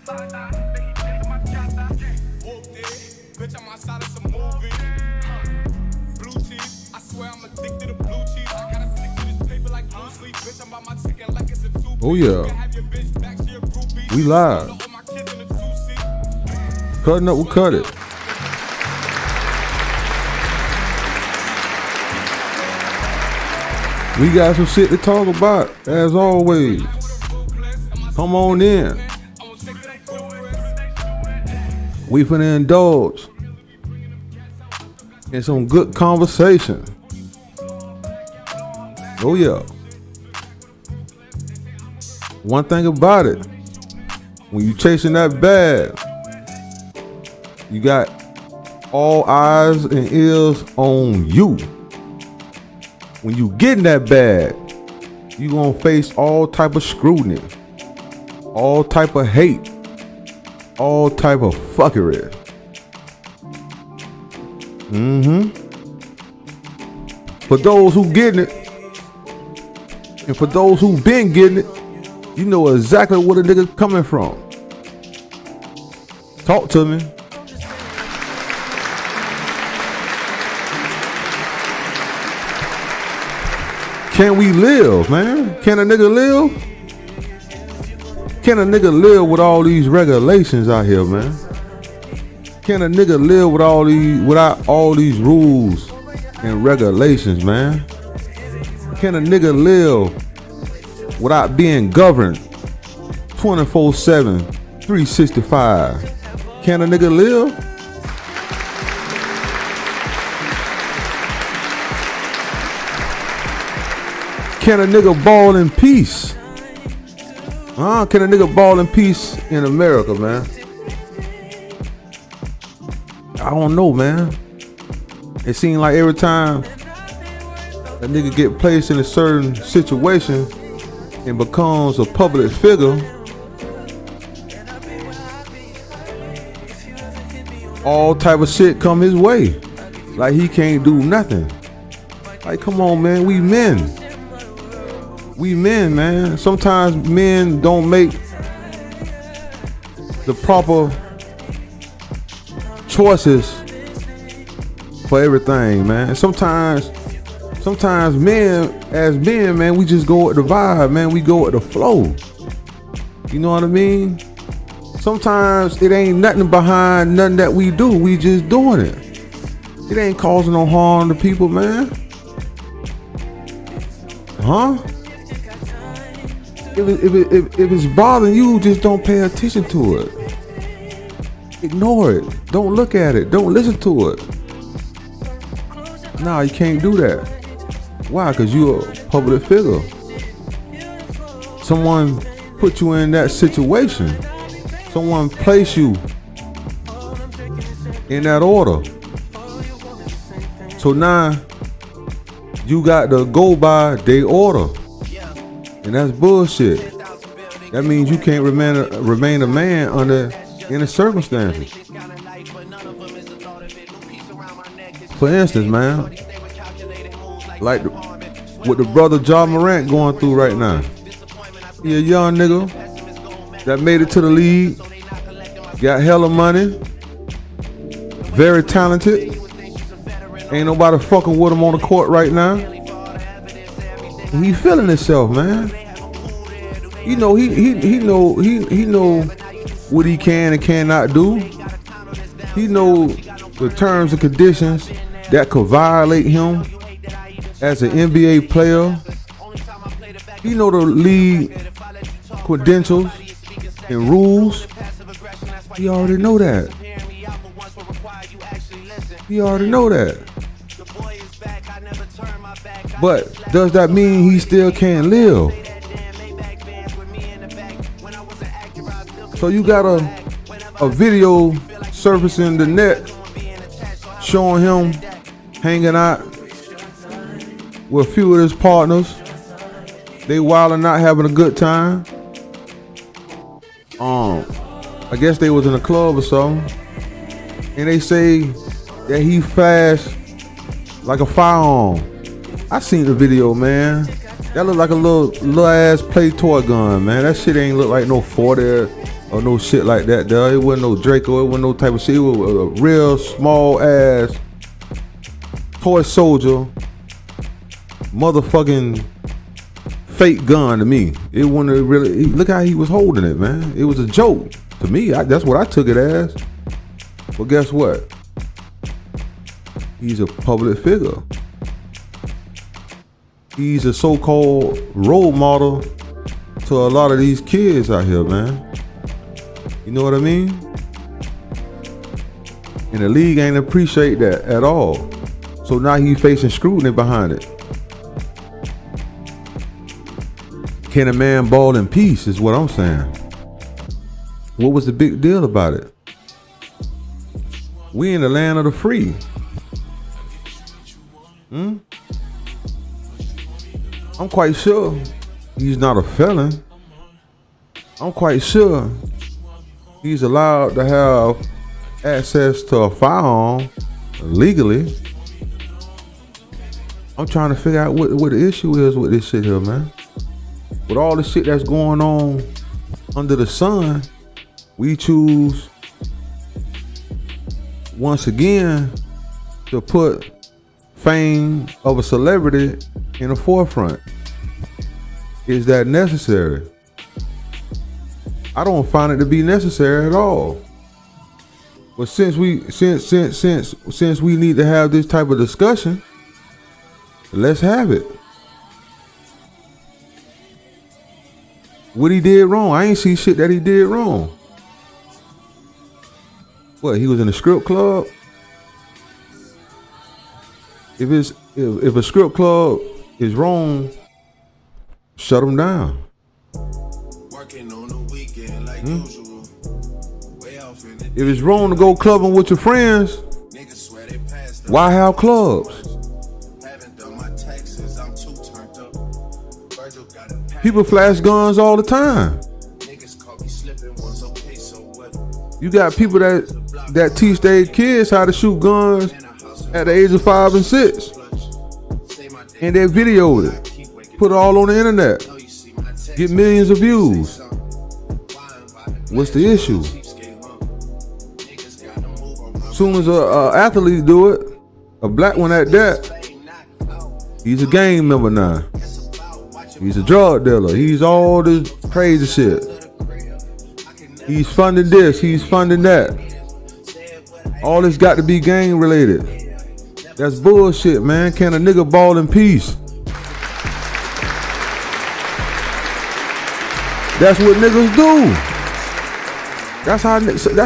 Bitch, I'm outside of some movie. Blue cheese, I swear I'm addicted to blue cheese. I gotta stick to this paper like blue sleep. Bitch, I'm about my chicken like it's a two-piece. Oh yeah, we live. Cutting up, we cut it. We got some shit to talk about, as always. Come on in. We finna indulge in some good conversation. Oh yeah. One thing about it, when you chasing that bag, you got all eyes and ears on you. When you get in that bag, you gonna face all type of scrutiny, all type of hate, all type of fuckery. For those who getting it, and for those who been getting it, you know exactly where the nigga coming from. Talk to me. Can we live, man? Can a nigga live? Can a nigga live with all these regulations out here, man? Can a nigga live with all these, without all these rules and regulations, man? Can a nigga live without being governed 24/7, 365? Can a nigga live? Can a nigga ball in peace? Can a nigga ball in peace in America, man? I don't know, man. It seems like every time a nigga get placed in a certain situation and becomes a public figure, all type of shit come his way. Like he can't do nothing. Like, come on, man, we men. We men, man. Sometimes men don't make the proper choices for everything, man. Sometimes men, as men, man, we just go with the vibe, man. We go with the flow. You know what I mean? Sometimes it ain't nothing behind nothing that we do. We just doing it. It ain't causing no harm to people, man. Huh? If it's bothering you, just don't pay attention to it. Ignore it. Don't look at it. Don't listen to it. Nah, you can't do that. Why? Because you're a public figure. Someone put you in that situation. Someone placed you in that order. So now you got to go by their order. And that's bullshit. That means you can't remain a man under any circumstances. For instance, man, like what the brother Morant going through right now. He a young nigga that made it to the league, got hella money, very talented. Ain't nobody fucking with him on the court right now. He feeling himself, man. You know, he know what he can and cannot do. He know the terms and conditions that could violate him as an NBA player. He know the league credentials and rules. He already know that. He already know that. But does that mean he still can't live? So you got a video surfacing the net showing him hanging out with a few of his partners. They wilding out, having a good time. I guess they was in a club or something, and they say that he flashed like a firearm. I seen the video, man. That look like a little ass play toy gun, man. That shit ain't look like no 40 or or no shit like that, dog. It wasn't no Draco. It wasn't no type of shit. It was a real small ass toy soldier, motherfucking fake gun to me. It wasn't really. Look how he was holding it, man. It was a joke to me. That's what I took it as. But guess what? He's a public figure. He's a so-called role model to a lot of these kids out here, man. You know what I mean? And the league ain't appreciate that at all. So now he's facing scrutiny behind it. Can a man ball in peace is what I'm saying. What was the big deal about it? We in the land of the free. I'm quite sure he's not a felon. I'm quite sure he's allowed to have access to a firearm legally. I'm trying to figure out what the issue is with this shit here, man. With all the shit that's going on under the sun, we choose once again to put fame of a celebrity in the forefront. Is that necessary? I don't find it to be necessary at all. But since we need to have this type of discussion, let's have it. What he did wrong? I ain't see shit that he did wrong. What, he was in a strip club? If a strip club is wrong, shut them down. Working on the weekend like usual. Way off in the If it's wrong to go clubbing with your friends, niggas swear they passed why have clubs? Haven't done my taxes, I'm too turned up. Virgil got a pack. People flash guns all the time. Niggas caught me slipping once, okay, so what? You got people that teach their kids how to shoot guns at the age of 5 and 6. And they videoed it. Put it all on the internet. Get millions of views. What's the issue? Soon as a athlete do it, a black one at that, he's a gang member now. He's a drug dealer. He's all this crazy shit. He's funding this. He's funding that. All this got to be gang related. That's bullshit, man. Can a nigga ball in peace? That's what niggas do. That's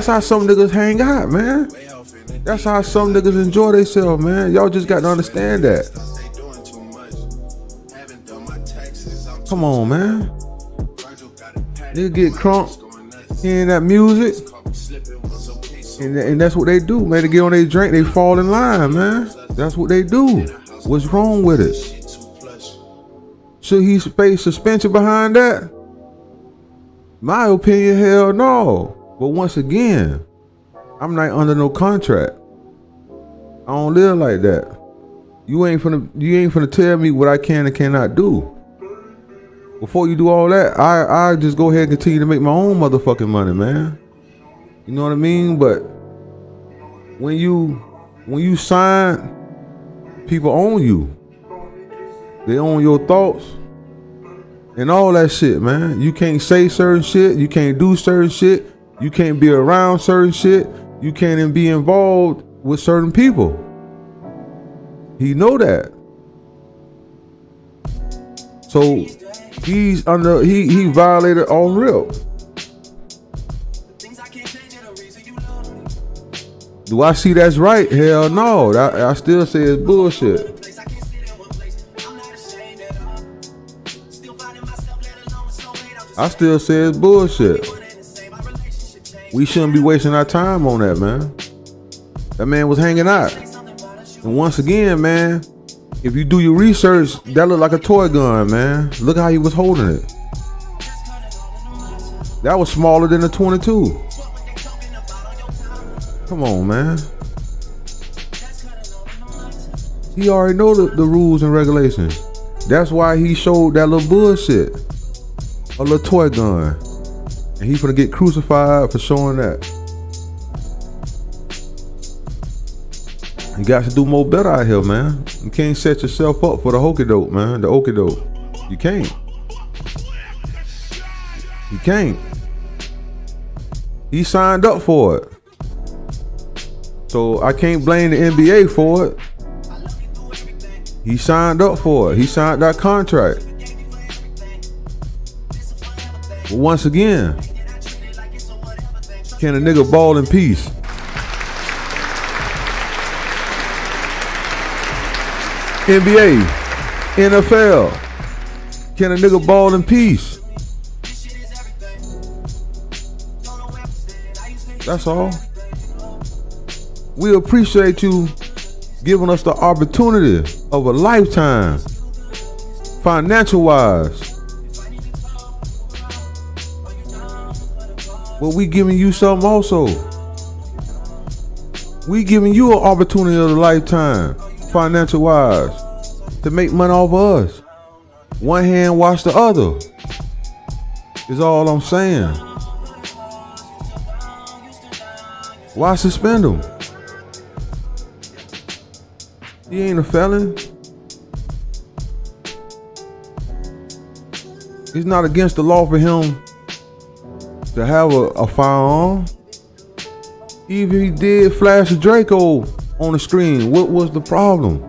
how some niggas hang out, man. That's how some niggas enjoy themselves, man. Y'all just got to understand that. Come on, man. Nigga get crunk hearing that music, and that's what they do, man. They get on their drink, they fall in line, man. That's what they do. What's wrong with it? Should he face suspension behind that? My opinion, hell no. But once again, I'm not under no contract. I don't live like that. You ain't finna tell me what I can and cannot do. Before you do all that, I just go ahead and continue to make my own motherfucking money, man. You know what I mean? But when you sign, people own you. They own your thoughts and all that shit, man. You can't say certain shit. You can't do certain shit. You can't be around certain shit. You can't even be involved with certain people. He know that. So he's under, he violated all rip. Do I see that's right? Hell no. I still say it's bullshit. I still say it's bullshit. We shouldn't be wasting our time on that, man. That man was hanging out. And once again, man, if you do your research, that looked like a toy gun, man. Look how he was holding it. That was smaller than a 22. Come on, man. He already know the rules and regulations. That's why he showed that little bullshit. A little toy gun. And he finna get crucified for showing that. You got to do more better out here, man. You can't set yourself up for the hokey doke, man. The okey doke. You can't. You can't. He signed up for it. So I can't blame the NBA for it. He signed up for it. He signed that contract. But once again, can a nigga ball in peace? NBA, NFL, can a nigga ball in peace? That's all. We appreciate you giving us the opportunity of a lifetime, financial wise. But we giving you something also. We giving you an opportunity of a lifetime, financial wise, to make money off of us. One hand wash the other is all I'm saying. Why suspend him? He ain't a felon. It's not against the law for him to have a firearm. Even if he did flash a Draco on the screen, what was the problem?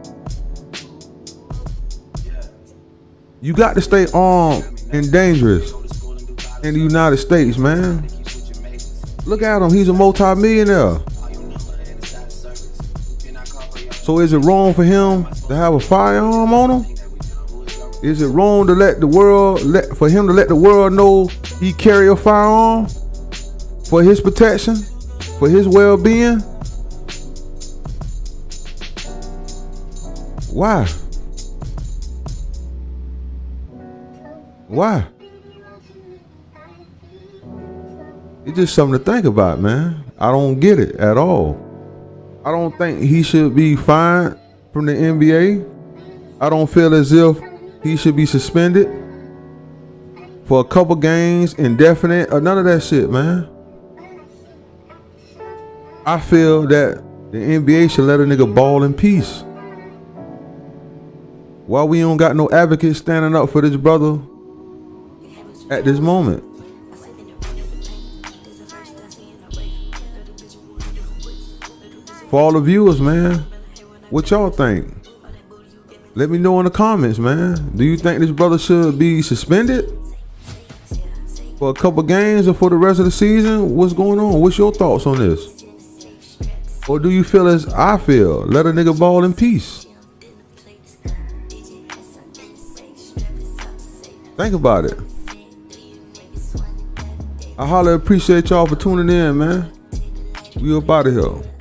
You got to stay armed and dangerous in the United States, man. Look at him, he's a multi-millionaire. So is it wrong for him to have a firearm on him? Is it wrong to let the world, for him to let the world know he carry a firearm for his protection, for his well-being? Why? Why? It's just something to think about, man. I don't get it at all. I don't think he should be fined from the NBA. I don't feel as if he should be suspended for a couple games, indefinite, or none of that shit, man. I feel that the NBA should let a nigga ball in peace. Why we don't got no advocates standing up for this brother at this moment? For all the viewers, man, what y'all think? Let me know in the comments, man. Do you think this brother should be suspended for a couple games or for the rest of the season? What's going on? What's your thoughts on this? Or do you feel as I feel? Let a nigga ball in peace. Think about it. I highly appreciate y'all for tuning in, man. We up out of here.